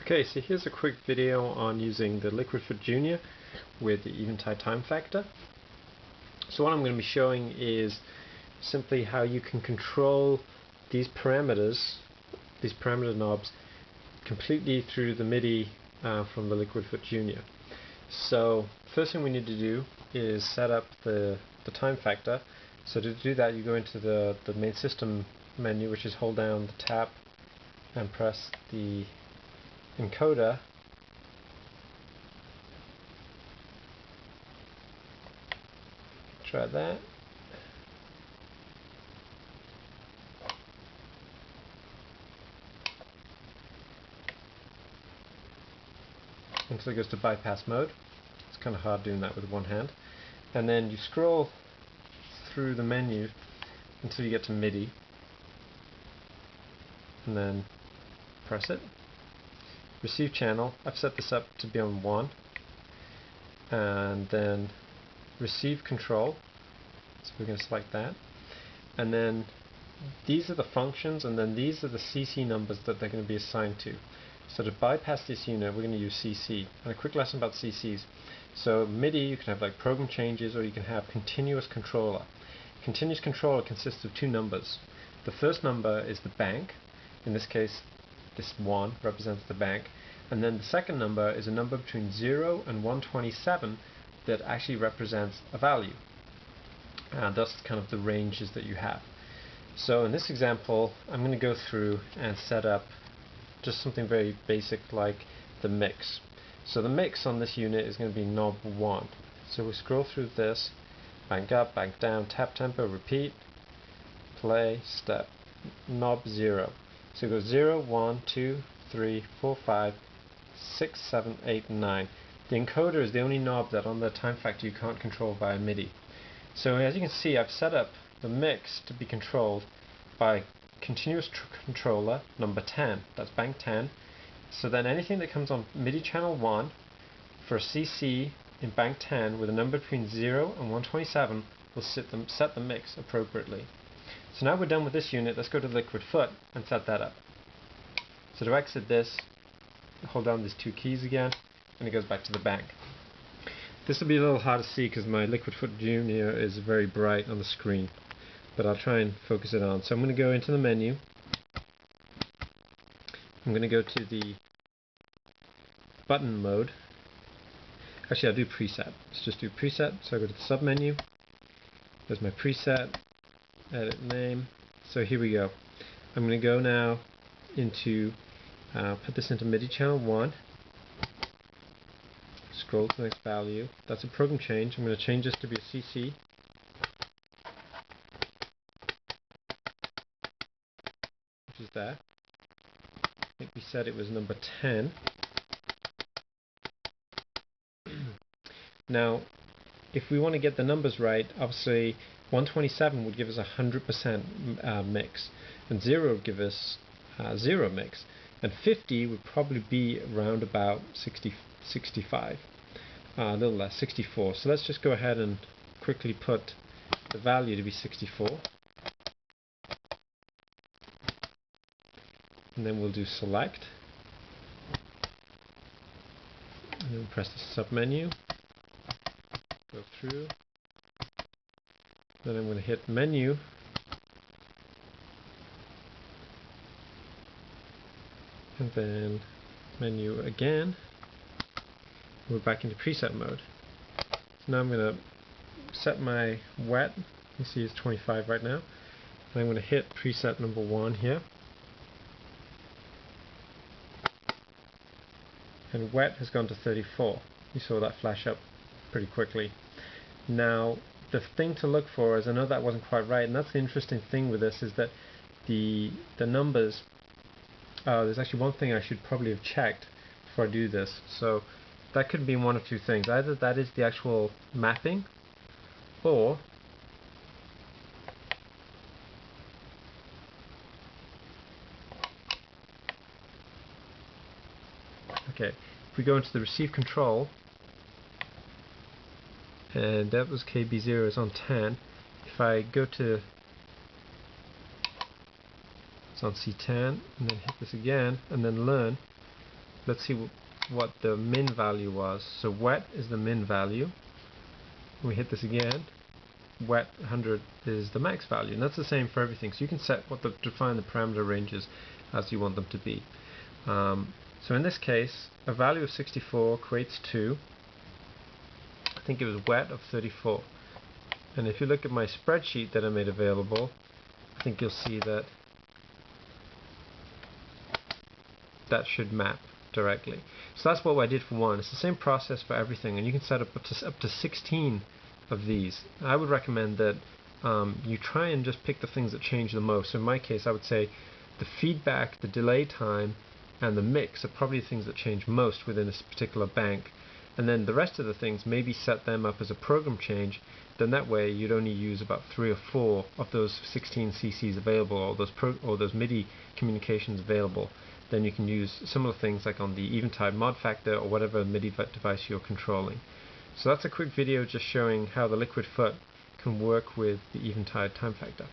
Okay, so here's a quick video on using the Liquidfoot Junior with the Eventide TimeFactor. So what I'm going to be showing is simply how you can control these parameters, these parameter knobs, completely through the MIDI from the Liquidfoot Junior. So first thing we need to do is set up the time factor. So to do that, you go into the main system menu, which is hold down the tab and press the encoder. Try that. Until it goes to bypass mode. It's kind of hard doing that with one hand. And then you scroll through the menu until you get to MIDI. And then press it. Receive channel, I've set this up to be on 1, and then receive control, so we're going to select that, and then these are the functions, and then these are the CC numbers that they're going to be assigned to. So to bypass this unit, we're going to use CC. And a quick lesson about CCs. So MIDI, you can have like program changes, or you can have continuous controller. Continuous controller consists of two numbers. The first number is the bank. In this case, this 1 represents the bank, and then the second number is a number between 0 and 127 that actually represents a value, and that's kind of the ranges that you have. So in this example, I'm going to go through and set up just something very basic like the mix. So the mix on this unit is going to be knob 1. So we scroll through this, bank up, bank down, tap tempo, repeat, play, step, knob 0. So it goes 0, 1, 2, 3, 4, 5, 6, 7, 8, 9. The encoder is the only knob that on the time factor you can't control via MIDI. So as you can see, I've set up the mix to be controlled by continuous controller number 10. That's bank 10. So then anything that comes on MIDI channel 1 for a CC in bank 10 with a number between 0 and 127 will set the mix appropriately. So now we're done with this unit, let's go to Liquidfoot and set that up. So to exit this, hold down these two keys again, and it goes back to the bank. This will be a little hard to see because my Liquidfoot Junior is very bright on the screen, but I'll try and focus it on. So I'm going to go into the menu. I'm going to go to the button mode. Actually, I'll do preset. Let's just do preset. So I go to the sub menu. There's my preset. Edit name. So here we go. I'm going to go now into put this into MIDI channel 1. Scroll to the next value. That's a program change. I'm going to change this to be a CC. Which is there. I think we said it was number 10. Now, if we want to get the numbers right, obviously 127 would give us 100% mix, and 0 would give us 0 mix, and 50 would probably be around about 65, a little less, 64. So let's just go ahead and quickly put the value to be 64, and then we'll do select, and then press the sub menu, go through. Then I'm going to hit menu, and then menu again. We're back into preset mode. So now I'm going to set my wet. You see it's 25 right now. And I'm going to hit preset number 1 here. And wet has gone to 34. You saw that flash up pretty quickly. Now, the thing to look for is, I know that wasn't quite right, and that's the interesting thing with this, is that the numbers, there's actually one thing I should probably have checked before I do this. So that could be one of two things. Either that is the actual mapping, or okay, if we go into the receive control, and that was KB0 is on 10. If I go to, it's on C10, and then hit this again, and then learn, let's see what the min value was. So wet is the min value. We hit this again. Wet 100 is the max value, and that's the same for everything. So you can set define the parameter ranges as you want them to be. So in this case, a value of 64 creates 2. I think it was wet of 34. And if you look at my spreadsheet that I made available, I think you'll see that that should map directly. So that's what I did for one. It's the same process for everything, and you can set up to 16 of these. I would recommend that you try and just pick the things that change the most. So in my case, I would say the feedback, the delay time, and the mix are probably the things that change most within this particular bank. And then the rest of the things, maybe set them up as a program change. Then that way you'd only use about 3 or 4 of those 16 CCs available, or those MIDI communications available. Then you can use similar things like on the Eventide TimeFactor or whatever MIDI device you're controlling. So that's a quick video just showing how the Liquid Foot can work with the Eventide TimeFactor.